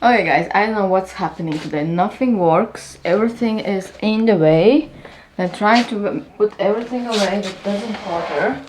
Okay guys, I don't know what's happening today. Nothing works. Everything is in the way. I'm trying to put everything away that doesn't matter.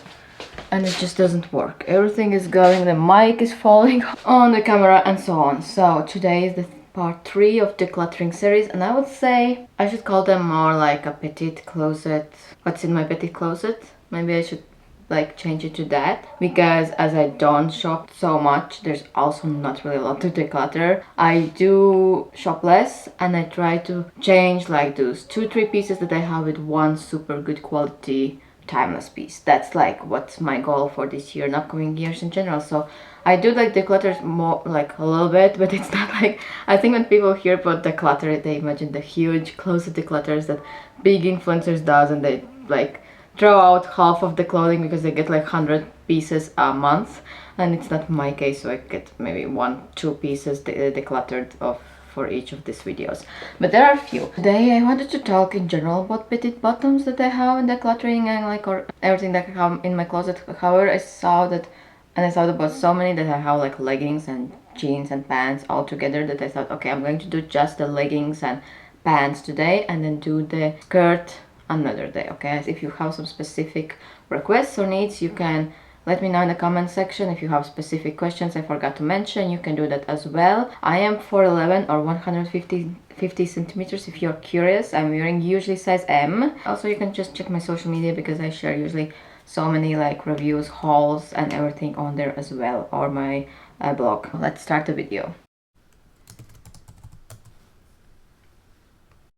And it just doesn't work. Everything is going, the mic is falling on the camera and so on. So today is the part 3 of the decluttering series, and I would say I should call them more like a petite closet. What's in my petite closet? Maybe I should like change it to that, because as I don't shop so much, there's also not really a lot to declutter. I do shop less and I try to change like those 2-3 pieces that I have with one super good quality timeless piece. That's like what's my goal for this year and upcoming years in general. So I do like declutter more, like a little bit, but it's not like, I think when people hear about declutter, they imagine the huge closet declutters that big influencers does, and they like throw out half of the clothing because they get like 100 pieces a month, and it's not my case. So I get maybe 1-2 pieces decluttered of for each of these videos, but there are a few. Today I wanted to talk in general about petite bottoms that I have in decluttering, and like or everything that I have in my closet. However, I thought about so many that I have like leggings and jeans and pants all together, that I thought, okay, I'm going to do just the leggings and pants today and then do the skirt another day. Okay, if you have some specific requests or needs, you can let me know in the comment section. If you have specific questions I forgot to mention, you can do that as well. I am 4'11" or 150 centimeters if you're curious. I'm wearing usually size M. Also, you can just check my social media because I share usually so many like reviews, hauls and everything on there as well, or my blog. Let's start the video.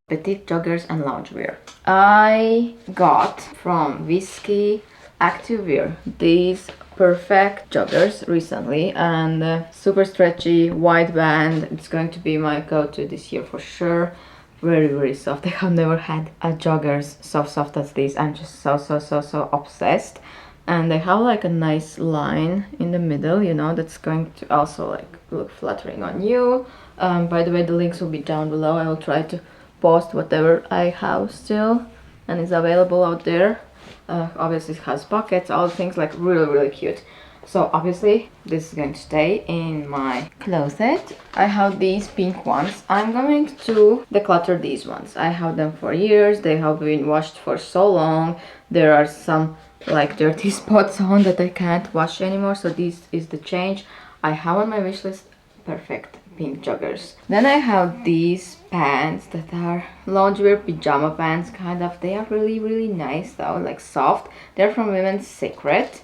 Petite joggers and loungewear. I got from Whiskey Activewear these perfect joggers recently, and super stretchy, wide band. It's going to be my go-to this year for sure. Very soft. I have never had a joggers so soft as these. I'm just so obsessed. And they have like a nice line in the middle, you know, that's going to also like look flattering on you. By the way, the links will be down below. I will try to post whatever I have still and is available out there. Obviously it has pockets, all things, like really cute. So obviously this is going to stay in my closet. I have these pink ones. I'm going to declutter these ones. I have them for years. They have been washed for so long. There are some like dirty spots on that I can't wash anymore, so this is the change. I have on my wish list perfect pink joggers. Then I have these pants that are loungewear pajama pants kind of. They are really nice though, like soft. They're from Women's Secret.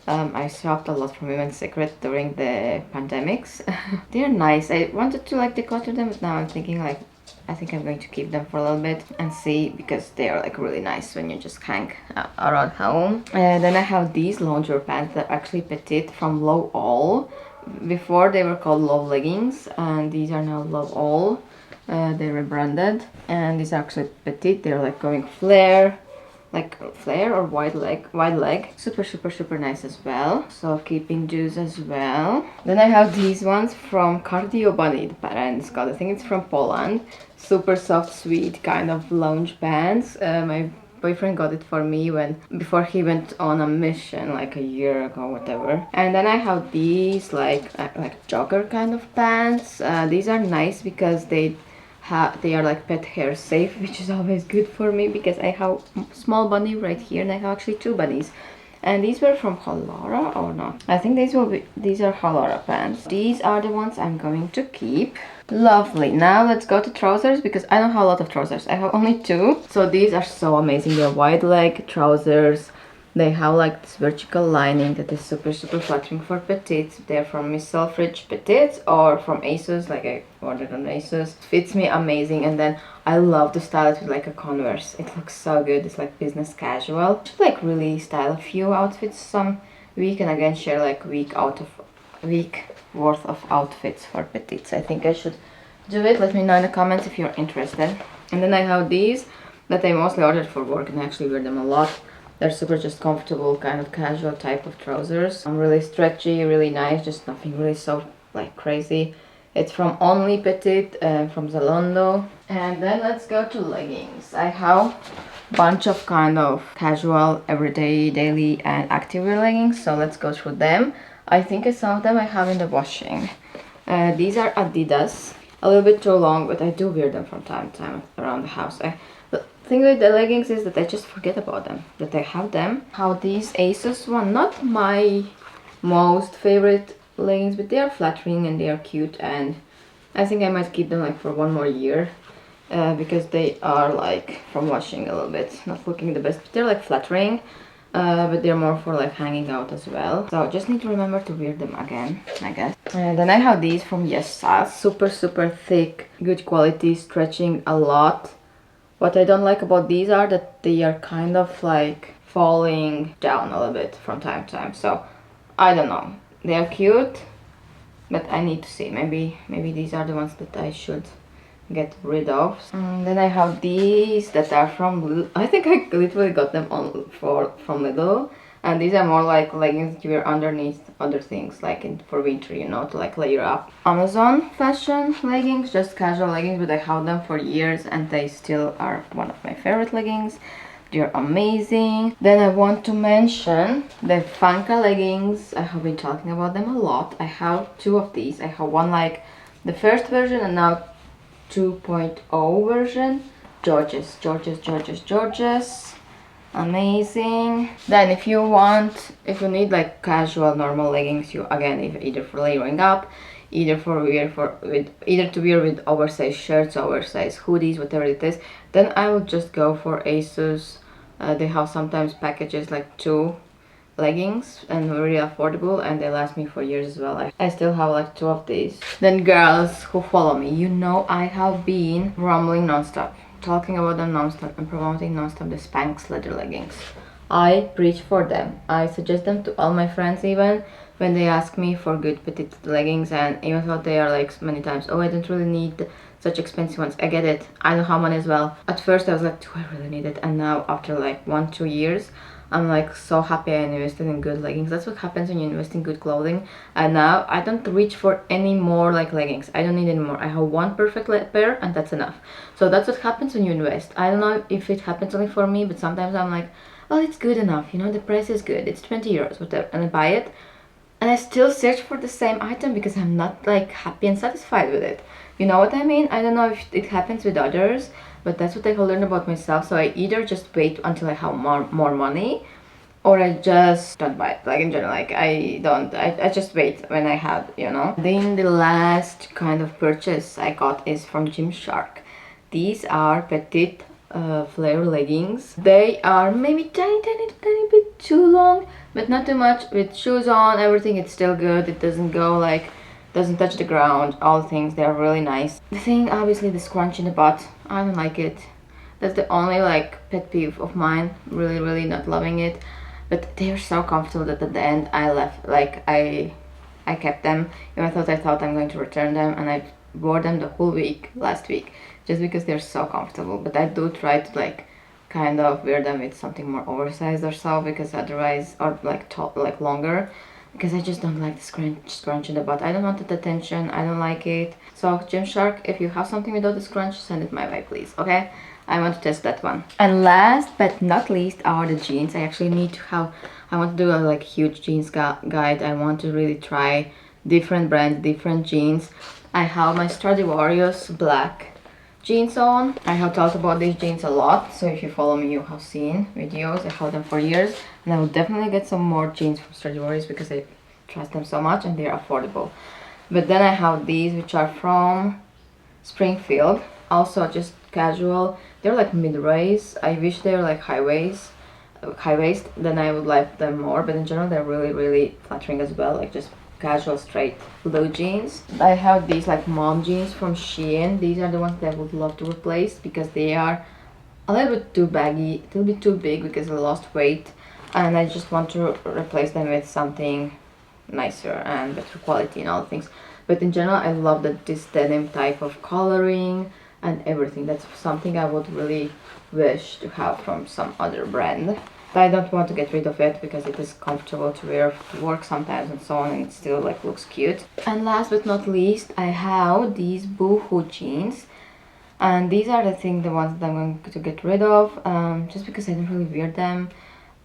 I shopped a lot from Women's Secret during the pandemics. They're nice. I wanted to like declutter them, but now I'm thinking like I think I'm going to keep them for a little bit and see, because they are like really nice when you just hang around home. And then I have these loungewear pants that are actually Petite from Low All. Before they were called Low Leggings, and these are now Low All. They rebranded, and these are actually Petite. They're like going flare, like flare or wide leg. Super nice as well. So keeping those as well. Then I have these ones from Cardio Bunny, the brand is called. I think it's from Poland. Super soft, sweet kind of lounge pants. My boyfriend got it for me before he went on a mission like a year ago, whatever. And then I have these like jogger kind of pants. These are nice because they are like pet hair safe, which is always good for me because I have small bunny right here and I have actually 2 bunnies. And these were from Halara or not? I think these are Halara pants. These are the ones I'm going to keep. Lovely. Now let's go to trousers, because I don't have a lot of trousers. I have only 2. So these are so amazing. They're wide leg trousers. They have like this vertical lining that is super flattering for petites. They're from Miss Selfridge Petites or from ASOS, like I ordered on ASOS. Fits me amazing, and then I love to style it with like a Converse. It looks so good. It's like business casual. Should like really style a few outfits some week, and again share like week worth of outfits for petites. I think I should do it. Let me know in the comments if you're interested. And then I have these that I mostly ordered for work, and I actually wear them a lot. They're super just comfortable, kind of casual type of trousers. Really stretchy, really nice, just nothing really so like crazy. It's from Only Petite, from Zalando. And then let's go to leggings. I have a bunch of kind of casual, everyday, daily and activewear leggings, so let's go through them. I think some of them I have in the washing. These are Adidas, a little bit too long, but I do wear them from time to time around the house. The thing with the leggings is that I just forget about them, that I have them. How these ASOS one, not my most favorite leggings, but they are flattering and they are cute, and I think I might keep them like for one more year. Because they are like from washing a little bit not looking the best, but they're like flattering, but they're more for like hanging out as well, so just need to remember to wear them again, I guess. And then I have these from Yes, super thick, good quality, stretching a lot. What I don't like about these are that they are kind of like falling down a little bit from time to time, so I don't know, they are cute, but I need to see, maybe these are the ones that I should get rid of. Then I have these that are from Lidl. I think I literally got them from Lidl, and these are more like leggings that you wear underneath other things, like for winter, you know, to like layer up. Amazon fashion leggings, just casual leggings, but I have them for years and they still are one of my favorite leggings. They're amazing. Then I want to mention the Funka leggings. I have been talking about them a lot. I have two of these. I have one like the first version and now 2.0 version. Gorgeous. Amazing. Then if you need like casual normal leggings, you again, either for layering up, either to wear with oversized shirts, oversized hoodies, whatever it is, then I would just go for ASOS. They have sometimes packages like 2 leggings and really affordable, and they last me for years as well. I still have like 2 of these. Then girls who follow me, you know I have been rambling non-stop, talking about them non-stop and promoting non-stop the Spanx leather leggings. I preach for them. I suggest them to all my friends even when they ask me for good petite leggings, and even though they are like many times, oh, I don't really need such expensive ones. I get it. I know how money as well. At first I was like, do I really need it? And now after like 1-2 years, I'm like so happy I invested in good leggings. That's what happens when you invest in good clothing. And now I don't reach for any more like leggings. I don't need any more. I have one perfect pair and that's enough. So that's what happens when you invest. I don't know if it happens only for me, but sometimes I'm like, well, it's good enough, you know, the price is good, it's 20 euros, whatever, and I buy it. And I still search for the same item because I'm not like happy and satisfied with it. You know what I mean? I don't know if it happens with others, but that's what I have learned about myself. So I either just wait until I have more money, or I just don't buy it. Like in general, like I just wait when I have, you know. Then the last kind of purchase I got is from Gymshark. These are Petite flare leggings. They are maybe tiny bit too long, but not too much. With shoes on, everything, it's still good. It doesn't go like, doesn't touch the ground, all things. They are really nice. The thing, obviously, the scrunch in the butt, I don't like it. That's the only like pet peeve of mine. Really not loving it. But they are so comfortable that at the end I left, like I kept them. Even though I thought I'm going to return them, and I wore them the whole week last week just because they're so comfortable. But I do try to like kind of wear them with something more oversized or so, because otherwise, or like top, like longer, because I just don't like the scrunch in the butt. I don't want the tension. I don't like it. So Gymshark, if you have something without the scrunch, send it my way, please. Okay, I want to test that one. And last but not least are the jeans. I actually need to have, I want to do a like huge jeans guide. I want to really try different brands, different jeans. I have my Stradivarius black jeans on. I have talked about these jeans a lot, so if you follow me, you have seen videos. I have them for years, and I will definitely get some more jeans from Stradivarius because I trust them so much and they are affordable. But then I have these, which are from Springfield, also just casual. They're like mid-raise. I wish they were like high waist, then I would like them more, but in general they're really flattering as well, like just casual straight blue jeans. I have these like mom jeans from Shein. These are the ones that I would love to replace because they are a little bit too baggy, a little bit too big because I lost weight, and I just want to replace them with something nicer and better quality and all things. But in general, I love this denim type of coloring and everything. That's something I would really wish to have from some other brand. But I don't want to get rid of it because it is comfortable to wear to work sometimes and so on, and it still like looks cute. And last but not least, I have these Boohoo jeans, and these are the ones that I'm going to get rid of, just because I don't really wear them,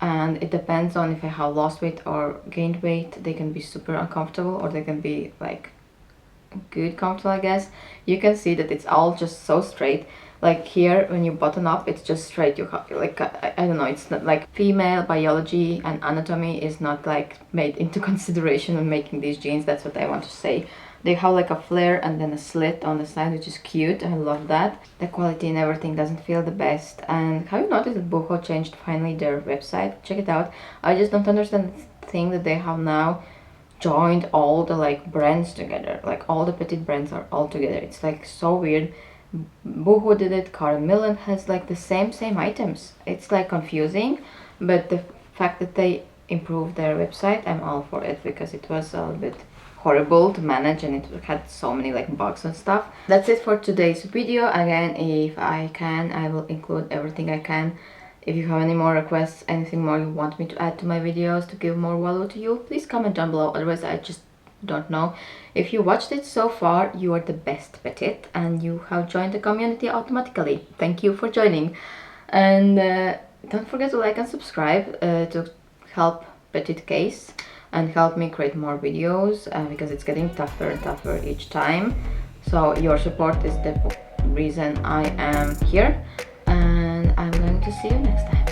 and it depends on if I have lost weight or gained weight. They can be super uncomfortable, or they can be like good comfortable, I guess. You can see that it's all just so straight. Like here, when you button up, it's just straight. You like I don't know. It's not like female biology and anatomy is not like made into consideration when making these jeans. That's what I want to say. They have like a flare and then a slit on the side, which is cute. I love that. The quality and everything doesn't feel the best. And have you noticed that Boohoo changed finally their website? Check it out. I just don't understand the thing that they have now joined all the like brands together. Like all the Petite brands are all together. It's like so weird. Boohoo did it, Karen Millen has like the same items. It's like confusing, but the fact that they improved their website, I'm all for it, because it was a little bit horrible to manage and it had so many like bugs and stuff. That's it for today's video. Again, if I can, I will include everything I can. If you have any more requests, anything more you want me to add to my videos to give more value to you, please comment down below. Otherwise, I just don't know. If you watched it so far, you are the best Petite and you have joined the community automatically. Thank you for joining. And don't forget to like and subscribe to help Petite case and help me create more videos, because it's getting tougher and tougher each time. So your support is the reason I am here, and I'm going to see you next time.